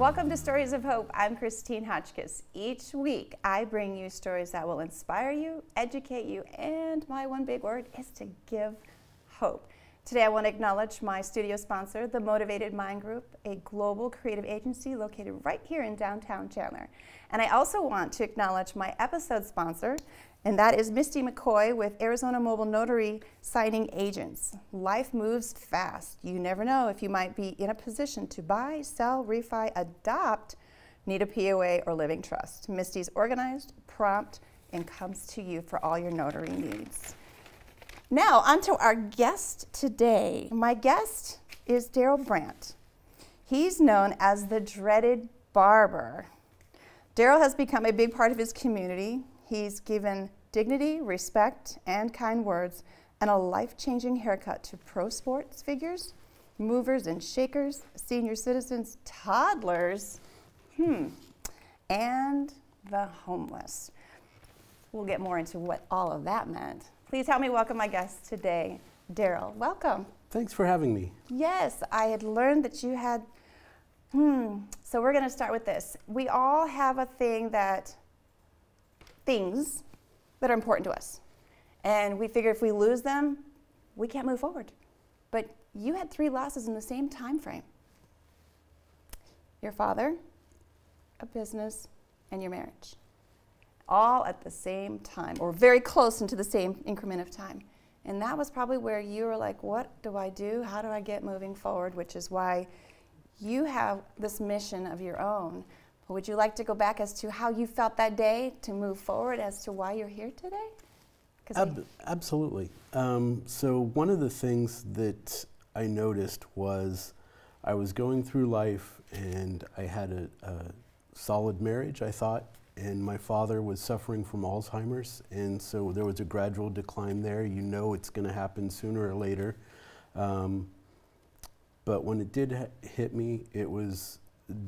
Welcome to Stories of Hope. I'm Christine Hotchkiss. Each week, I bring you stories that will inspire you, educate you, and my one big word is to give hope. Today, I want to acknowledge my studio sponsor, the Motivated Mind Group, a global creative agency located right here in downtown Chandler. And I also want to acknowledge my episode sponsor, and that is Misty McCoy with Arizona Mobile Notary Signing Agents. Life moves fast. You never know if you might be in a position to buy, sell, refi, adopt, need a POA, or living trust. Misty's organized, prompt, and comes to you for all your notary needs. Now, on to our guest today. My guest is Darryl Brandt. He's known as the Dreaded Barber. Darryl has become a big part of his community. He's given dignity, respect, and kind words, and a life-changing haircut to pro sports figures, movers and shakers, senior citizens, toddlers, and the homeless. We'll get more into what all of that meant. Please help me welcome my guest today, Darryl. Welcome. Thanks for having me. Yes, I had learned that you had, so we're going to start with this. We all have things that are important to us. And we figure if we lose them, we can't move forward. But you had 3 losses in the same time frame. Your father, a business, and your marriage. All at the same time, or very close into the same increment of time. And that was probably where you were like, what do I do? How do I get moving forward? Which is why you have this mission of your own. But would you like to go back as to how you felt that day to move forward as to why you're here today? Absolutely. So one of the things that I noticed was I was going through life and I had a solid marriage, I thought. And my father was suffering from Alzheimer's, and so there was a gradual decline there. You know it's going to happen sooner or later. But when it did hit me, it was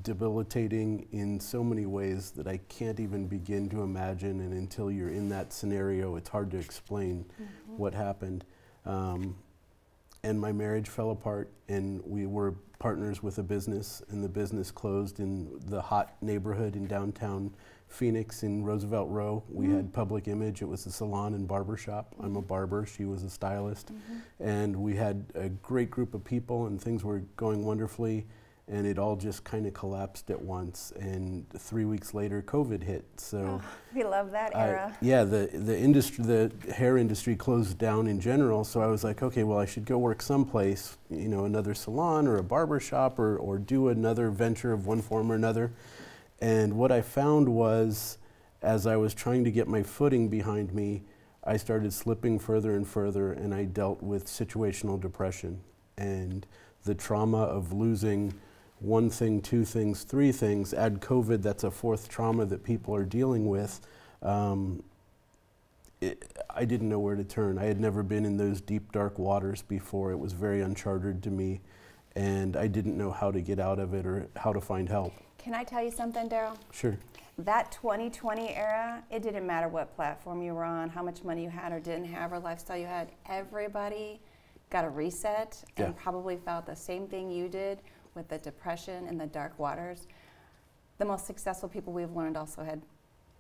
debilitating in so many ways that I can't even begin to imagine, and until you're in that scenario, it's hard to explain what happened. And my marriage fell apart, and we were partners with a business, and the business closed in the hot neighborhood in downtown Phoenix in Roosevelt Row. We had Public Image. It was a salon and barber shop. I'm a barber. She was a stylist. And we had a great group of people, and things were going wonderfully. And it all just kind of collapsed at once. And 3 weeks later, COVID hit. So we love that era. Yeah, the hair industry closed down in general. So I was like, okay, well, I should go work someplace, you know, another salon or a barber shop, or do another venture of one form or another. And what I found was, as I was trying to get my footing behind me, I started slipping further and further, and I dealt with situational depression. And the trauma of losing one thing, 2 things, 3 things, add COVID, that's a 4th trauma that people are dealing with. I didn't know where to turn. I had never been in those deep, dark waters before. It was very uncharted to me, and I didn't know how to get out of it or how to find help. Can I tell you something, Darryl? Sure. That 2020 era, it didn't matter what platform you were on, how much money you had or didn't have, or lifestyle you had. Everybody got a reset and probably felt the same thing you did with the depression and the dark waters. The most successful people we've learned also had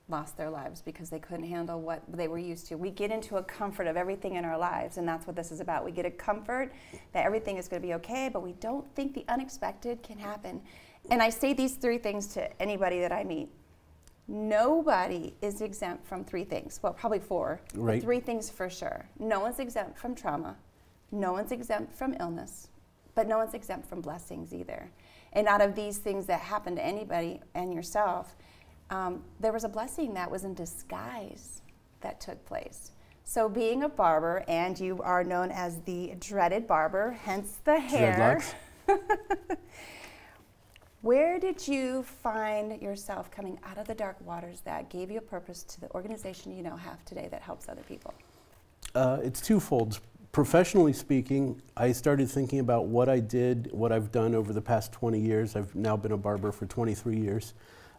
lost their lives because they couldn't handle what they were used to. We get into a comfort of everything in our lives, and that's what this is about. We get a comfort that everything is going to be okay, but we don't think the unexpected can happen. And I say these 3 things to anybody that I meet. Nobody is exempt from 3 things. Well, probably 4, right. But 3 things for sure. No one's exempt from trauma. No one's exempt from illness. But no one's exempt from blessings either. And out of these things that happen to anybody and yourself, there was a blessing that was in disguise that took place. So being a barber, and you are known as the Dreaded Barber, hence the hair. Dreadlocks. Where did you find yourself coming out of the dark waters that gave you a purpose to the organization you now have today that helps other people? It's twofold. Professionally speaking, I started thinking about what I did, what I've done over the past 20 years. I've now been a barber for 23 years.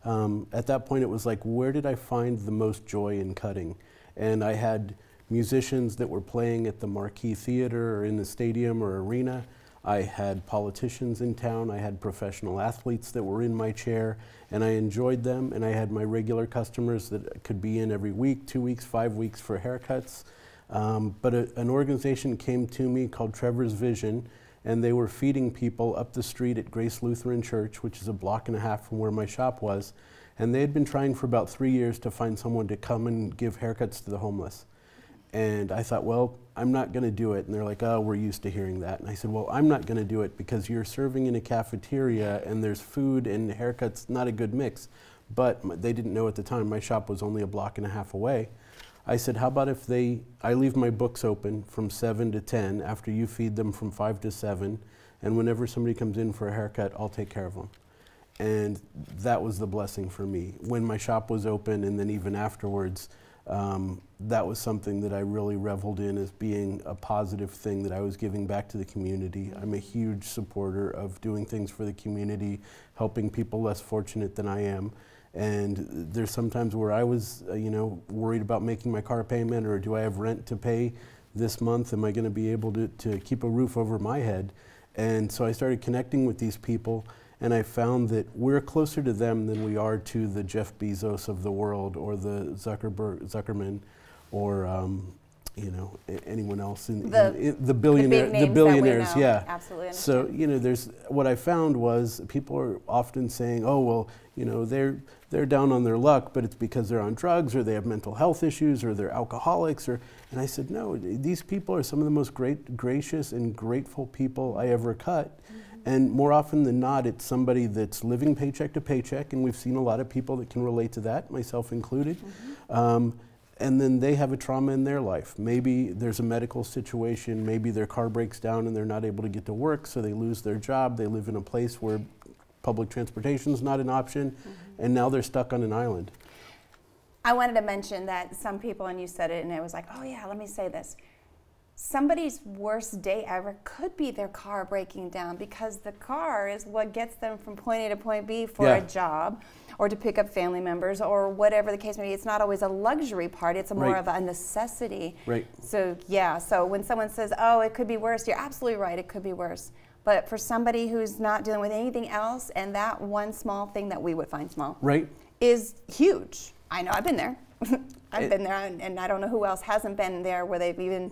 At that point, it was like, where did I find the most joy in cutting? And I had musicians that were playing at the Marquee Theater or in the stadium or arena. I had politicians in town, I had professional athletes that were in my chair, and I enjoyed them, and I had my regular customers that could be in every week, 2 weeks, 5 weeks for haircuts. But an organization came to me called Trevor's Vision, and they were feeding people up the street at Grace Lutheran Church, which is a block and a half from where my shop was. And they had been trying for about 3 years to find someone to come and give haircuts to the homeless. And I thought, well, I'm not going to do it. And they're like, oh, we're used to hearing that. And I said, well, I'm not going to do it because you're serving in a cafeteria and there's food and haircuts, not a good mix. But they didn't know at the time, my shop was only a block and a half away. I said, how about if I leave my books open from 7 to 10 after you feed them from 5 to 7, and whenever somebody comes in for a haircut, I'll take care of them. And that was the blessing for me. When my shop was open and then even afterwards, that was something that I really reveled in as being a positive thing that I was giving back to the community. I'm a huge supporter of doing things for the community, helping people less fortunate than I am. And there's sometimes where I was, worried about making my car payment, or do I have rent to pay this month? Am I going to be able to keep a roof over my head? And so I started connecting with these people, and I found that we're closer to them than we are to the Jeff Bezos of the world, or the Zuckerman, or anyone else in the billionaires. Yeah, absolutely. So there's what I found was people are often saying, oh well, they're down on their luck, but it's because they're on drugs, or they have mental health issues, or they're alcoholics, and I said, no, these people are some of the most gracious and grateful people I ever cut. Mm-hmm. And more often than not, it's somebody that's living paycheck to paycheck, and we've seen a lot of people that can relate to that, myself included. Mm-hmm. And then they have a trauma in their life. Maybe there's a medical situation, maybe their car breaks down and they're not able to get to work, so they lose their job, they live in a place where public transportation is not an option, mm-hmm. and now they're stuck on an island. I wanted to mention that some people, and you said it, and it was like, oh yeah, let me say this. Somebody's worst day ever could be their car breaking down, because the car is what gets them from point A to point B for a job, or to pick up family members, or whatever the case may be. It's not always a luxury part, it's more of a necessity. Right. So yeah, so when someone says, oh, it could be worse, you're absolutely right, it could be worse. But for somebody who's not dealing with anything else, and that one small thing that we would find small is huge. I know, I've been there. I've been there, and I don't know who else hasn't been there where they've even,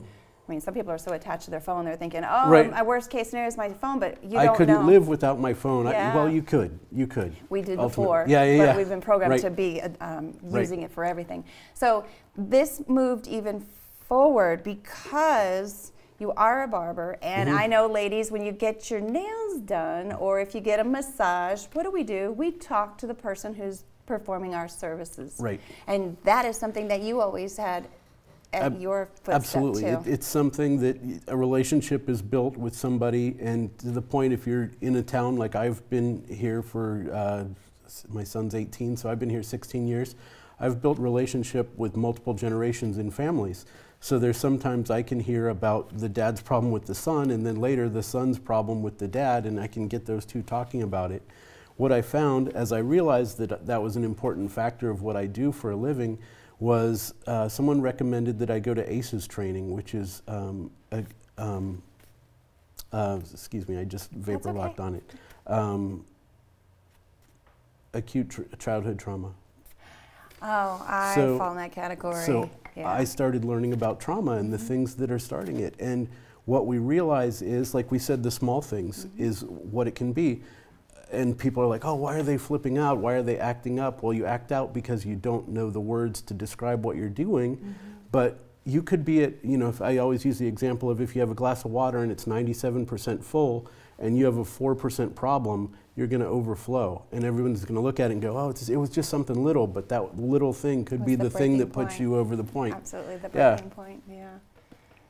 some people are so attached to their phone, they're thinking, oh, my worst case scenario is my phone, but you don't know. I couldn't live without my phone. Yeah. Well, you could. We did ultimately. Before, but we've been programmed to be using it for everything. So this moved even forward because you are a barber, and mm-hmm. I know, ladies, when you get your nails done, or if you get a massage, what do? We talk to the person who's performing our services. Right. And that is something that you always had at your footstep. Absolutely. Too. It's something that a relationship is built with somebody, and to the point, if you're in a town like I've been here for, my son's 18, so I've been here 16 years. I've built relationship with multiple generations in families. So there's sometimes I can hear about the dad's problem with the son, and then later the son's problem with the dad, and I can get those two talking about it. What I found as I realized that that was an important factor of what I do for a living was someone recommended that I go to ACEs training, which is, excuse me, I just vapor locked on it. Acute childhood trauma. Oh, I fall in that category. So I started learning about trauma and the things that are starting it. And what we realize is, like we said, the small things is what it can be. And people are like, oh, why are they flipping out? Why are they acting up? Well, you act out because you don't know the words to describe what you're doing. But you could be at, if I always use the example of if you have a glass of water and it's 97% full and you have a 4% problem, you're going to overflow. And everyone's going to look at it and go, oh, it was just something little, but that little thing could be the thing that puts you over the point. Absolutely, the breaking point, yeah.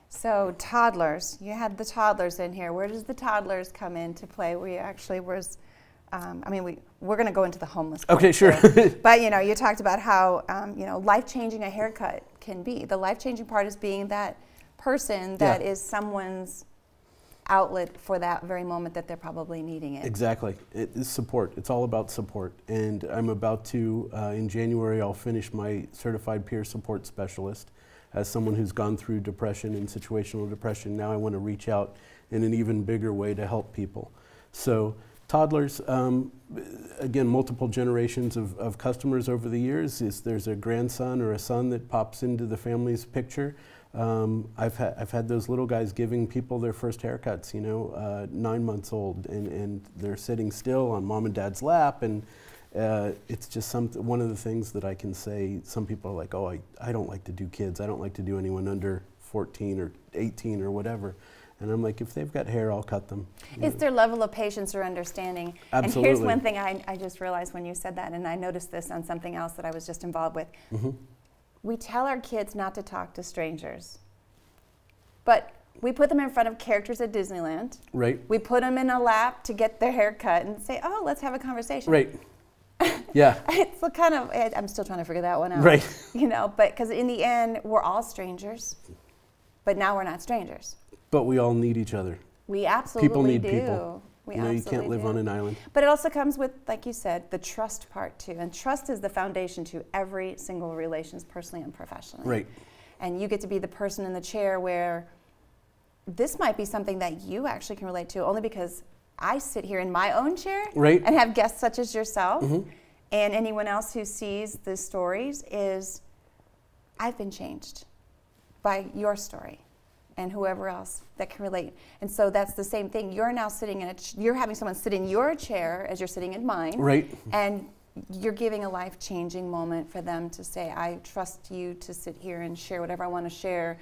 So toddlers, you had the toddlers in here. Where does the toddlers come into play? We actually was, we're going to go into the homeless part. Okay, sure. But, you talked about how, life-changing a haircut can be. The life-changing part is being that person that is someone's outlet for that very moment that they're probably needing it. Exactly. It is support. It's all about support. And I'm about to, in January, I'll finish my certified peer support specialist. As someone who's gone through depression and situational depression, now I want to reach out in an even bigger way to help people. So toddlers, again, multiple generations of customers over the years. There's a grandson or a son that pops into the family's picture. I've had those little guys giving people their first haircuts, 9 months old, and they're sitting still on mom and dad's lap, and it's just one of the things that I can say. Some people are like, oh, I don't like to do kids. I don't like to do anyone under 14 or 18 or whatever. And I'm like, if they've got hair, I'll cut them. It's their level of patience or understanding. Absolutely. And here's one thing I just realized when you said that, and I noticed this on something else that I was just involved with. Mm-hmm. We tell our kids not to talk to strangers, but we put them in front of characters at Disneyland. Right. We put them in a lap to get their hair cut and say, oh, let's have a conversation. Right. Yeah. It's kind of, I'm still trying to figure that one out. Right. But because in the end, we're all strangers, but now we're not strangers. But we all need each other. We absolutely people need do. people. We you can't live on an island. But it also comes with, like you said, the trust part too. And trust is the foundation to every single relations, personally and professionally. Right. And you get to be the person in the chair where this might be something that you actually can relate to, only because I sit here in my own chair, right, and have guests such as yourself, mm-hmm, and anyone else who sees the stories is, I've been changed by your story. And whoever else that can relate. And so that's the same thing. You're now sitting in you're having someone sit in your chair as you're sitting in mine. Right. And you're giving a life-changing moment for them to say, I trust you to sit here and share whatever I want to share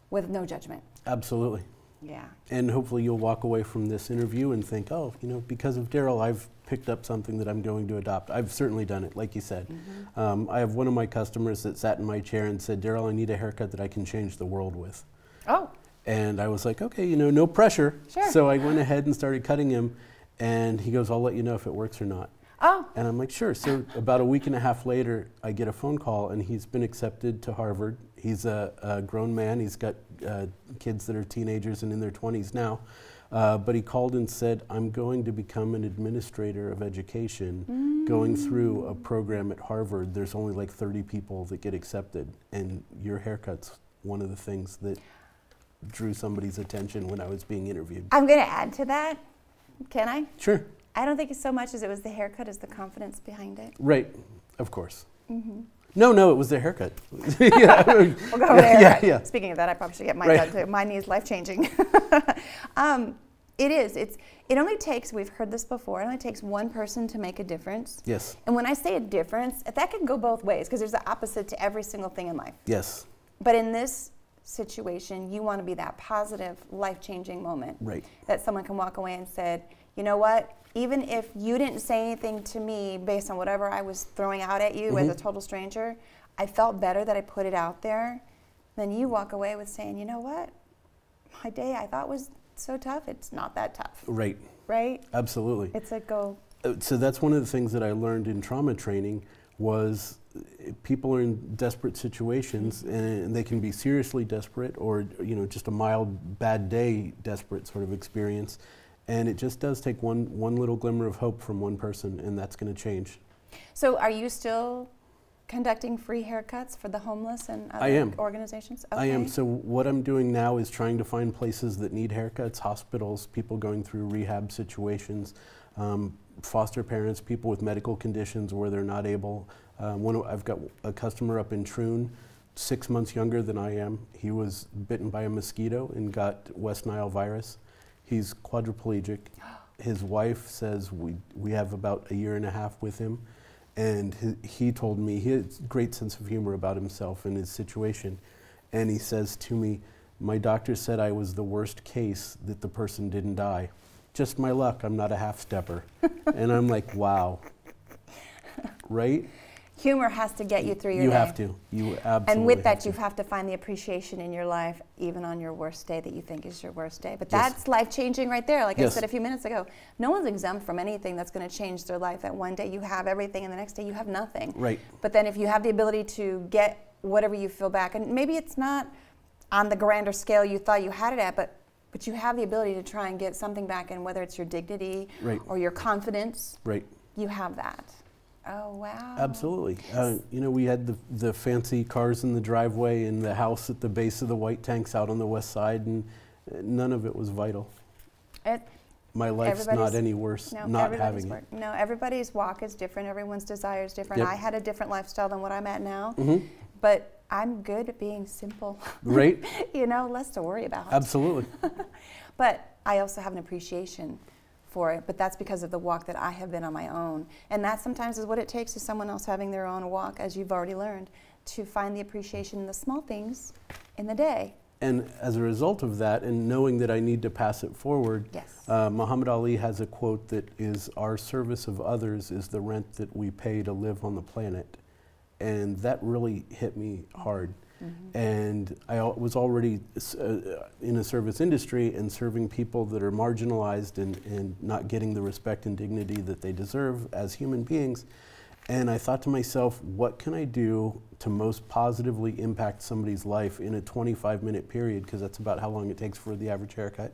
with no judgment. Absolutely. Yeah. And hopefully you'll walk away from this interview and think, oh, because of Darryl, I've picked up something that I'm going to adopt. I've certainly done it, like you said. Mm-hmm. I have one of my customers that sat in my chair and said, Darryl, I need a haircut that I can change the world with. Oh. And I was like, okay, no pressure. Sure. So I went ahead and started cutting him, and he goes, I'll let you know if it works or not. Oh. And I'm like, sure. So about a week and a half later, I get a phone call, and he's been accepted to Harvard. He's a grown man. He's got kids that are teenagers and in their 20s now. But he called and said, I'm going to become an administrator of education, going through a program at Harvard. There's only like 30 people that get accepted, and your haircut's one of the things that drew somebody's attention when I was being interviewed. I'm going to add to that. Can I? Sure. I don't think it's so much as it was the haircut as the confidence behind it. Right. Of course. Mm-hmm. No, it was the haircut. Yeah. We'll go over there. Yeah. Speaking of that, I probably should get mine right. done too. My knee is life-changing. It is. It only takes, we've heard this before, it only takes one person to make a difference. Yes. And when I say a difference, that can go both ways, because there's the opposite to every single thing in life. Yes. But in this situation, you want to be that positive, life-changing moment. Right. That someone can walk away and say, you know what, even if you didn't say anything to me based on whatever I was throwing out at you as a total stranger, I felt better that I put it out there. Then you walk away with saying, you know what, my day I thought was so tough, it's not that tough. Right. Right? Absolutely. It's a go. So that's one of the things that I learned in trauma training was people are in desperate situations, and they can be seriously desperate or just a mild bad day desperate sort of experience, and it just does take one little glimmer of hope from one person, and that's going to change. So are you still conducting free haircuts for the homeless and other organizations? Okay. I am. So what I'm doing now is trying to find places that need haircuts, hospitals, people going through rehab situations, foster parents, people with medical conditions where they're not able. I've got a customer up in Troon, 6 months younger than I am. He was bitten by a mosquito and got West Nile virus. He's quadriplegic. His wife says we have about a year and a half with him. And he told me, he has a great sense of humor about himself and his situation. And he says to me, my doctor said I was the worst case that the person didn't die. Just my luck, I'm not a half-stepper. And I'm like, wow. Right? Humor has to get you through your day. You have to. You absolutely And with that, have you to. have to find the appreciation in your life, even on your worst day that you think is your worst day. But that's life-changing right there. Like I said a few minutes ago, no one's exempt from anything that's going to change their life. That one day you have everything, and the next day you have nothing. Right. But then if you have the ability to get whatever you feel back, and maybe it's not on the grander scale you thought you had it at, but you have the ability to try and get something back, and whether it's your dignity or your confidence, you have that. Oh, wow. Absolutely. We had the fancy cars in the driveway and the house at the base of the white tanks out on the west side, and none of it was vital. my life's not any worse not having it. No, everybody's walk is different. Everyone's desire is different. Yep. I had a different lifestyle than what I'm at now, but I'm good at being simple. Right. You know, less to worry about. Absolutely. But I also have an appreciation for it, but that's because of the walk that I have been on my own. And that sometimes is what it takes, is someone else having their own walk, as you've already learned, to find the appreciation in the small things in the day. And as a result of that, and knowing that I need to pass it forward, Yes. Muhammad Ali has a quote that is, "Our service of others is the rent that we pay to live on the planet." And that really hit me hard. And I was already in a service industry and serving people that are marginalized and not getting the respect and dignity that they deserve as human beings. And I thought to myself, what can I do to most positively impact somebody's life in a 25-minute period, because that's about how long it takes for the average haircut.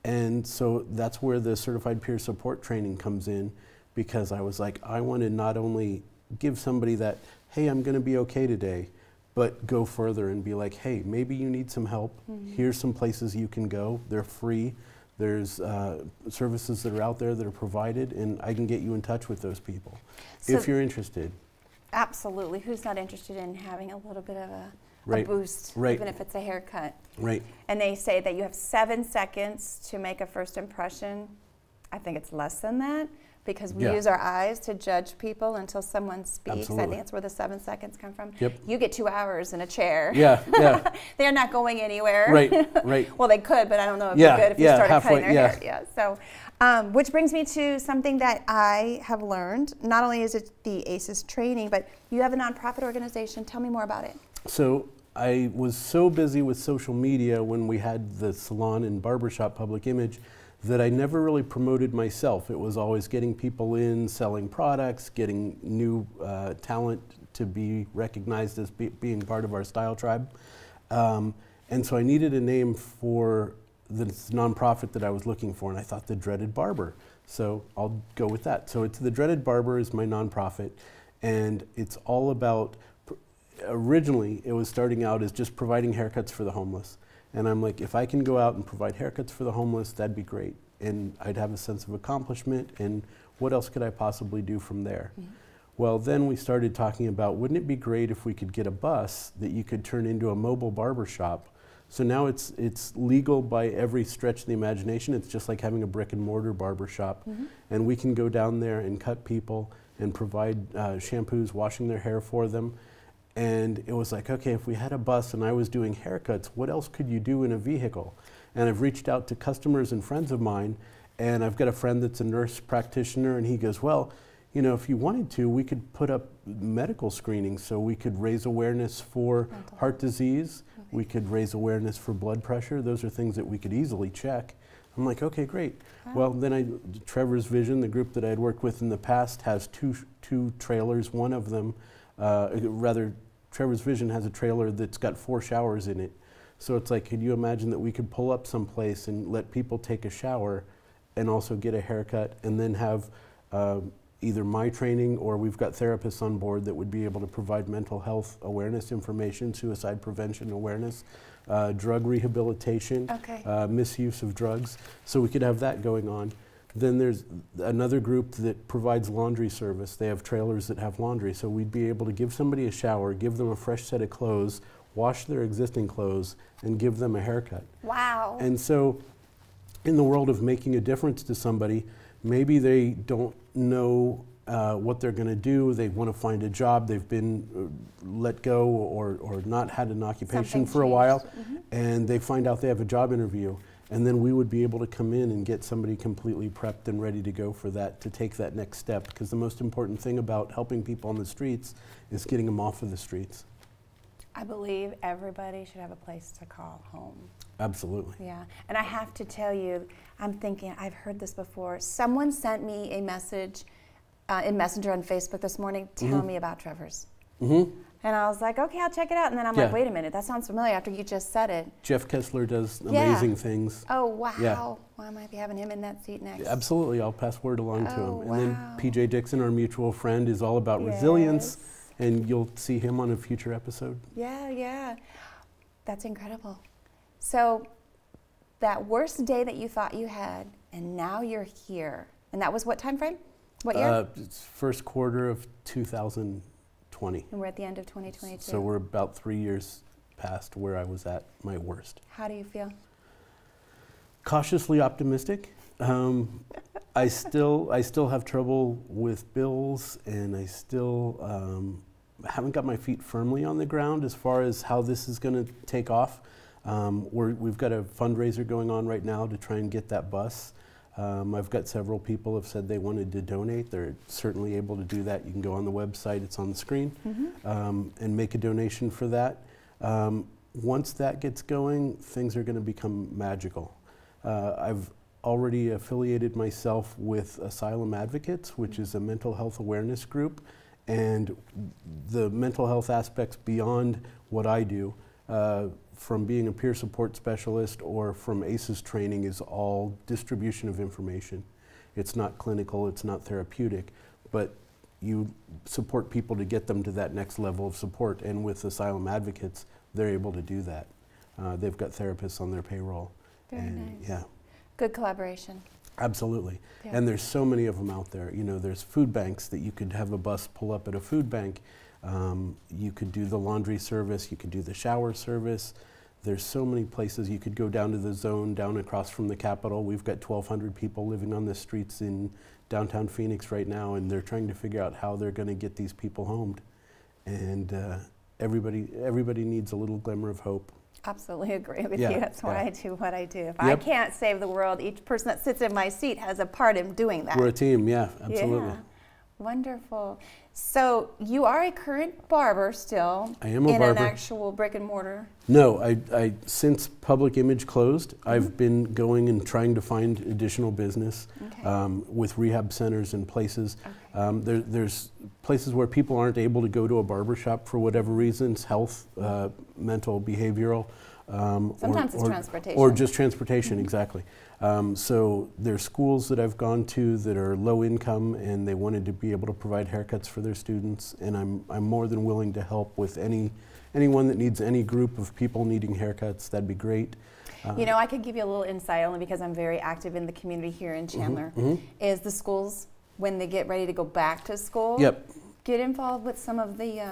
And so that's where the certified peer support training comes in, because I was like, I want to not only give somebody that, hey, I'm going to be okay today, but go further and be like, hey, maybe you need some help. Here's some places you can go. They're free. There's services that are out there that are provided, and I can get you in touch with those people if you're interested. Absolutely. Who's not interested in having a little bit of a boost, even if it's a haircut? Right. And they say that you have 7 seconds to make a first impression. I think it's less than that, because we use our eyes to judge people until someone speaks. Absolutely. I think that's where the 7 seconds come from. Yep. You get 2 hours in a chair. Yeah, yeah. They're not going anywhere. Right, right. Well, they could, but I don't know if it's good if you started cutting their hair. Yeah. So, which brings me to something that I have learned. Not only is it the ACES training, but you have a nonprofit organization. Tell me more about it. So I was so busy with social media when we had the salon and barbershop public image that I never really promoted myself. It was always getting people in, selling products, getting new talent to be recognized as being part of our style tribe. And so I needed a name for this nonprofit that I was looking for, and I thought the Dreaded Barber. So I'll go with that. So it's the Dreaded Barber is my nonprofit, and it's all about, originally it was starting out as just providing haircuts for the homeless. And I'm like, if I can go out and provide haircuts for the homeless, that'd be great. And I'd have a sense of accomplishment, and what else could I possibly do from there? Well, then we started talking about, wouldn't it be great if we could get a bus that you could turn into a mobile barber shop? So now it's legal by every stretch of the imagination. It's just like having a brick and mortar barber shop. And we can go down there and cut people and provide shampoos, washing their hair for them. And it was like, okay, if we had a bus and I was doing haircuts, what else could you do in a vehicle? And I've reached out to customers and friends of mine, and I've got a friend that's a nurse practitioner, and he goes, well, you know, if you wanted to, we could put up medical screenings, so we could raise awareness for heart disease, we could raise awareness for blood pressure. Those are things that we could easily check. I'm like, okay, great. Well, then Trevor's Vision, the group that I had worked with in the past, has two trailers. One of them, Trevor's Vision has a trailer that's got 4 showers in it. So it's like, could you imagine that we could pull up someplace and let people take a shower and also get a haircut, and then have either my training, or we've got therapists on board that would be able to provide mental health awareness information, suicide prevention awareness, drug rehabilitation, misuse of drugs. So we could have that going on. Then there's another group that provides laundry service. They have trailers that have laundry. So we'd be able to give somebody a shower, give them a fresh set of clothes, wash their existing clothes, and give them a haircut. Wow. And so in the world of making a difference to somebody, maybe they don't know what they're going to do. They want to find a job. They've been let go or not had an occupation for a while, and they find out they have a job interview. And then we would be able to come in and get somebody completely prepped and ready to go for that, to take that next step. Because the most important thing about helping people on the streets is getting them off of the streets. I believe everybody should have a place to call home. Absolutely. Yeah, and I have to tell you, I'm thinking, I've heard this before. Someone sent me a message in Messenger on Facebook this morning telling me about Trevor's. And I was like, okay, I'll check it out. And then I'm like, wait a minute, that sounds familiar after you just said it. Jeff Kessler does amazing things. Oh, wow. Yeah. Well, I might be having him in that seat next. Absolutely, I'll pass word along to him. And then PJ Dixon, our mutual friend, is all about resilience, and you'll see him on a future episode. Yeah, yeah. That's incredible. So that worst day that you thought you had, and now you're here. And that was what time frame? What year? It's first quarter of 2020. And we're at the end of 2022. So we're about 3 years past where I was at my worst. How do you feel? Cautiously optimistic. I still have trouble with bills, and I still haven't got my feet firmly on the ground as far as how this is going to take off. We've got a fundraiser going on right now to try and get that bus. I've got several people have said they wanted to donate. They're certainly able to do that. You can go on the website, it's on the screen, and make a donation for that. Once that gets going, things are going to become magical. I've already affiliated myself with Asylum Advocates, which is a mental health awareness group, and the mental health aspects beyond what I do, from being a peer support specialist or from ACEs training, is all distribution of information. It's not clinical, it's not therapeutic, but you support people to get them to that next level of support, and with Asylum Advocates, they're able to do that. They've got therapists on their payroll. Very and nice. Yeah. Good collaboration. Absolutely. Yeah. And there's so many of them out there. You know, there's food banks that you could have a bus pull up at a food bank. You could do the laundry service, you could do the shower service. There's so many places. You could go down to the zone, down across from the Capitol. We've got 1,200 people living on the streets in downtown Phoenix right now, and they're trying to figure out how they're going to get these people homed. And everybody needs a little glimmer of hope. Absolutely agree with Yeah, you. That's why yeah. I do what I do. If I can't save the world, each person that sits in my seat has a part in doing that. We're a team, yeah, absolutely. Yeah. Wonderful. So you are a current barber still. I am a in barber. an actual brick and mortar. No, I since Public Image closed, I've been going and trying to find additional business with rehab centers and places. Okay. There's places where people aren't able to go to a barber shop for whatever reasons, health, mental, behavioral. Sometimes it's transportation. Or just transportation, exactly. So there's schools that I've gone to that are low income, and they wanted to be able to provide haircuts for their students, and I'm more than willing to help with anyone that needs any group of people needing haircuts. That'd be great. You know, I could give you a little insight only because I'm very active in the community here in Chandler. Is the schools, when they get ready to go back to school, get involved with some of the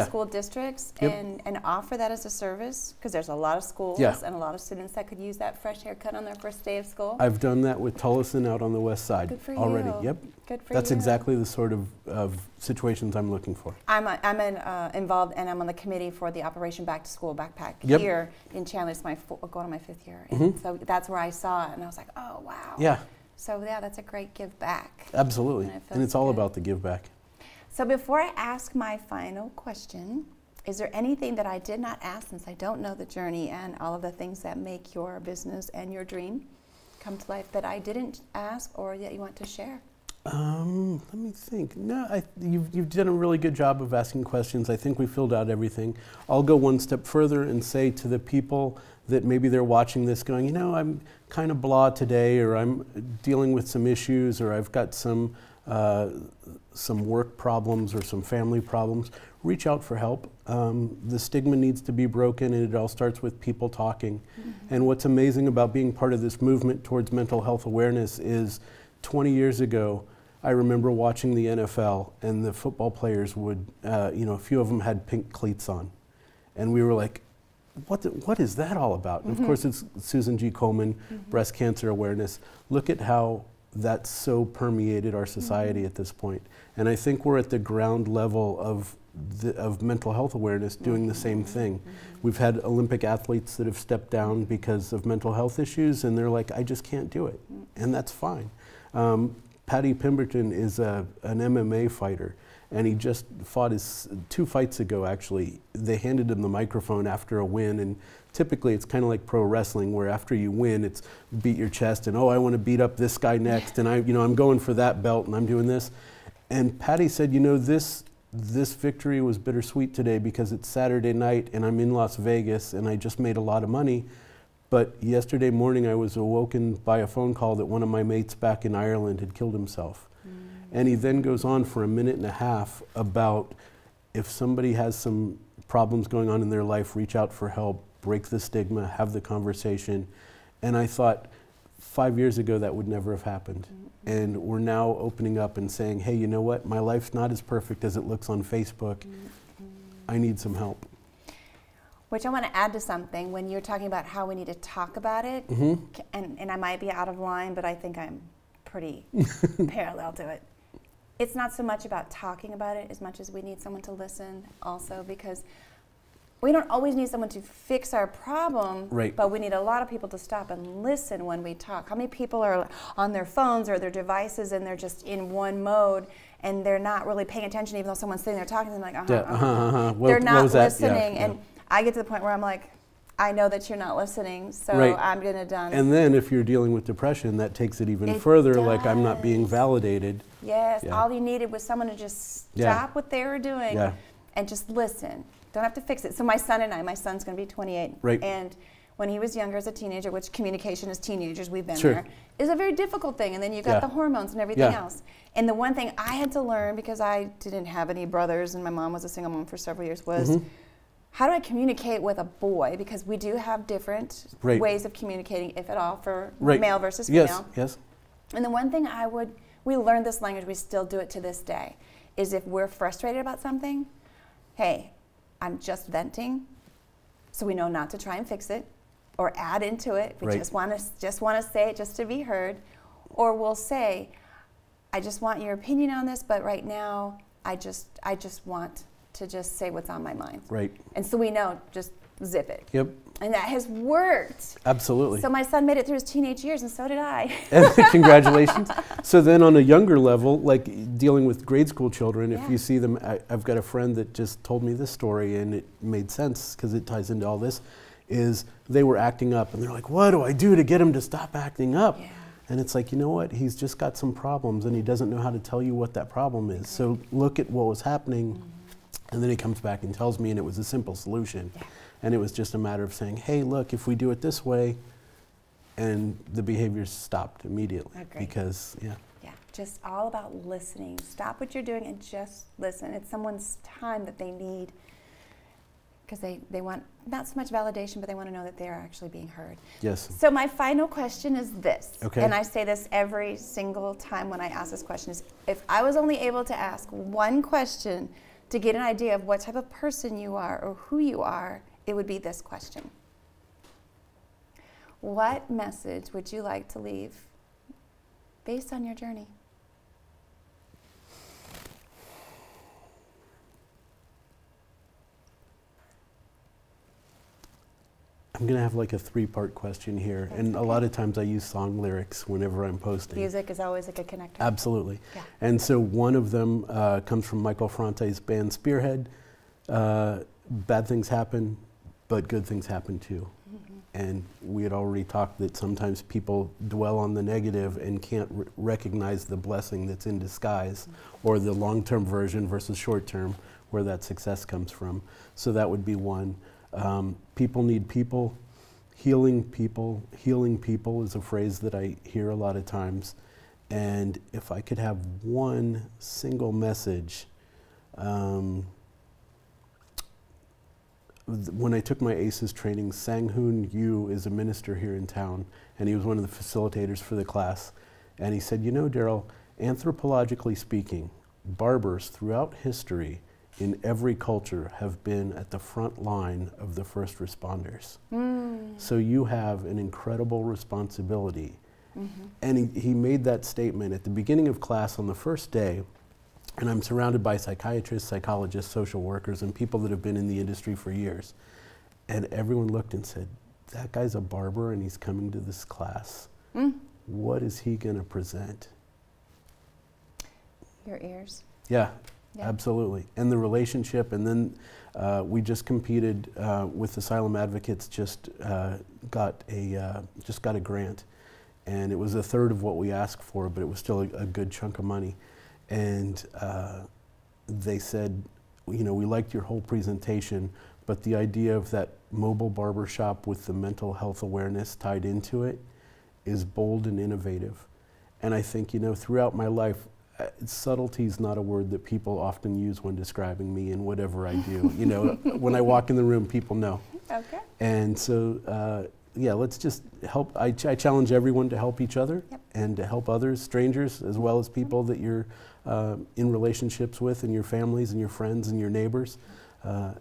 school districts and offer that as a service, because there's a lot of schools and a lot of students that could use that fresh haircut on their first day of school. I've done that with Tullison out on the west side already. You. Yep. Good for That's you. exactly the sort of situations I'm looking for. I'm involved, and I'm on the committee for the Operation Back to School Backpack here in Chandler. It's going on my 5th year, and so that's where I saw it, and I was like, oh wow. Yeah. So yeah, that's a great give back. Absolutely, and it's all about the give back. So before I ask my final question, is there anything that I did not ask, since I don't know the journey and all of the things that make your business and your dream come to life, that I didn't ask or that you want to share? Let me think. No, you've done a really good job of asking questions. I think we filled out everything. I'll go one step further and say to the people that maybe they're watching this going, you know, I'm kind of blah today, or I'm dealing with some issues, or I've got some work problems or some family problems, reach out for help. The stigma needs to be broken, and it all starts with people talking. And what's amazing about being part of this movement towards mental health awareness is 20 years ago, I remember watching the NFL, and the football players would, a few of them had pink cleats on. And we were like, what is that all about? And of course, it's Susan G. Komen, breast cancer awareness. Look at how that's so permeated our society at this point. And I think we're at the ground level of mental health awareness doing the same thing. We've had Olympic athletes that have stepped down because of mental health issues, and they're like, I just can't do it. And that's fine. Paddy Pemberton is an MMA fighter, and he just fought his 2 fights ago, actually. They handed him the microphone after a win, and typically it's kind of like pro wrestling, where after you win, it's beat your chest and, oh, I want to beat up this guy next, and I'm going for that belt, and I'm doing this. And Paddy said, you know, this victory was bittersweet today because it's Saturday night and I'm in Las Vegas and I just made a lot of money. But yesterday morning I was awoken by a phone call that one of my mates back in Ireland had killed himself. And he then goes on for a minute and a half about if somebody has some problems going on in their life, reach out for help, break the stigma, have the conversation. And I thought 5 years ago that would never have happened. And we're now opening up and saying, hey, you know what? My life's not as perfect as it looks on Facebook. I need some help. Which I want to add to something when you're talking about how we need to talk about it, and I might be out of line, but I think I'm pretty parallel to it. It's not so much about talking about it as much as we need someone to listen also, because we don't always need someone to fix our problem, but we need a lot of people to stop and listen when we talk. How many people are on their phones or their devices and they're just in one mode and they're not really paying attention even though someone's sitting there talking to them like, they're not listening. And I get to the point where I'm like, I know that you're not listening, so I'm going to done. And then if you're dealing with depression, that takes it even further, like I'm not being validated. Yes, all you needed was someone to just stop what they were doing and just listen. Don't have to fix it. So my son and I, my son's going to be 28. And when he was younger as a teenager, which communication as teenagers, we've been there, is a very difficult thing. And then you've got the hormones and everything else. And the one thing I had to learn, because I didn't have any brothers and my mom was a single mom for several years, was how do I communicate with a boy? Because we do have different ways of communicating, if at all, for male versus female. And the one thing we learned this language, we still do it to this day, is if we're frustrated about something, hey, I'm just venting, so we know not to try and fix it or add into it. We just want to say it just to be heard. Or we'll say, I just want your opinion on this, but right now I just want to just say what's on my mind. And so we know, just zip it. And that has worked. Absolutely. So my son made it through his teenage years, and so did I. Congratulations. So then on a younger level, like dealing with grade school children, if you see them, I've got a friend that just told me this story, and it made sense because it ties into all this, is they were acting up, and they're like, what do I do to get him to stop acting up? And it's like, you know what? He's just got some problems, and he doesn't know how to tell you what that problem is. So look at what was happening, and then he comes back and tells me, and it was a simple solution. And it was just a matter of saying, hey, look, if we do it this way, and the behavior stopped immediately. Because, just all about listening. Stop what you're doing and just listen. It's someone's time that they need, because they want not so much validation, but they want to know that they're actually being heard. So my final question is this, and I say this every single time when I ask this question, is if I was only able to ask one question to get an idea of what type of person you are or who you are, it would be this question. What message would you like to leave based on your journey? I'm going to have like a three-part question here. And a lot of times I use song lyrics whenever I'm posting. Music is always like a connector. Absolutely. And so one of them comes from Michael Fronte's band Spearhead. Bad things happen, but good things happen too. And we had already talked that sometimes people dwell on the negative and can't recognize the blessing that's in disguise, or the long-term version versus short-term, where that success comes from. So that would be one. People need people. Healing people is a phrase that I hear a lot of times. And if I could have one single message, when I took my ACEs training, Sang-Hoon Yu is a minister here in town, and he was one of the facilitators for the class. And he said, you know, Darryl, anthropologically speaking, barbers throughout history in every culture have been at the front line of the first responders. So you have an incredible responsibility. And he made that statement at the beginning of class on the first day, and I'm surrounded by psychiatrists, psychologists, social workers, and people that have been in the industry for years. And everyone looked and said, that guy's a barber and he's coming to this class. What is he gonna present? Your ears. Absolutely. And the relationship, and then we just competed with Asylum Advocates, just got a grant. And it was a third of what we asked for, but it was still a good chunk of money. And they said, you know, we liked your whole presentation, but the idea of that mobile barber shop with the mental health awareness tied into it is bold and innovative. And I think, you know, throughout my life, subtlety is not a word that people often use when describing me and whatever I do. You know, when I walk in the room, people know. And so yeah, let's just help. I challenge everyone to help each other Yep. and to help others, strangers, as well as people that you're in relationships with, and your families and your friends and your neighbors.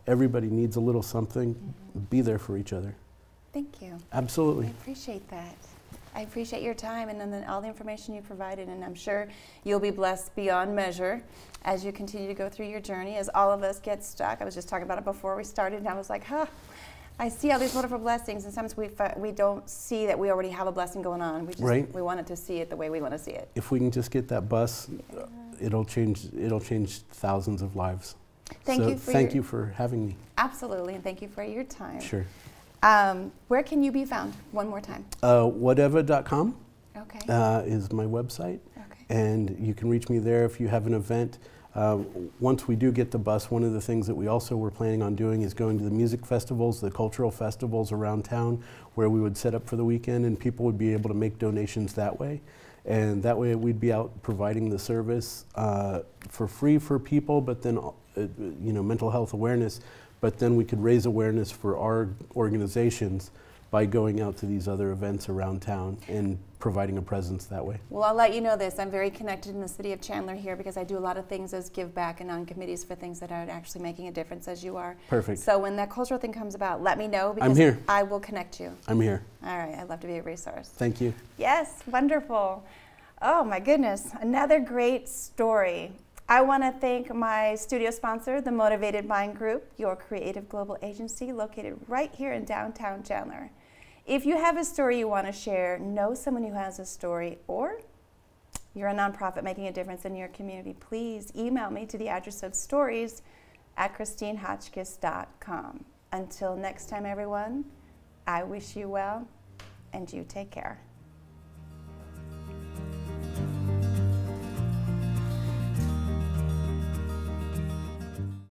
Everybody needs a little something. Be there for each other. Thank you. Absolutely. I appreciate that. I appreciate your time and then all the information you provided, and I'm sure you'll be blessed beyond measure as you continue to go through your journey, as all of us get stuck. I was just talking about it before we started, and I was like, I see all these wonderful blessings, and sometimes we don't see that we already have a blessing going on. We just we wanted to see it the way we want to see it. If we can just get that bus, it'll change thousands of lives. Thank you for having me. Absolutely, and thank you for your time. Sure. Where can you be found? One more time. Whatever.com is my website, and you can reach me there if you have an event. Once we do get the bus, one of the things that we also were planning on doing is going to the music festivals, the cultural festivals around town, where we would set up for the weekend, and people would be able to make donations that way. And that way we'd be out providing the service for free for people, but then mental health awareness, but then we could raise awareness for our organizations by going out to these other events around town and providing a presence that way. Well, I'll let you know this. I'm very connected in the city of Chandler here because I do a lot of things as give back and on committees for things that are actually making a difference, as you are. Perfect. So when that cultural thing comes about, let me know because I'm here. I will connect you. I'm here. All right. I'd love to be a resource. Thank you. Yes. Wonderful. Oh, my goodness. Another great story. I want to thank my studio sponsor, the Motivated Mind Group, your creative global agency located right here in downtown Chandler. If you have a story you want to share, know someone who has a story, or you're a nonprofit making a difference in your community, please email me to the address of stories@christinehotchkiss.com. Until next time, everyone, I wish you well, and you take care.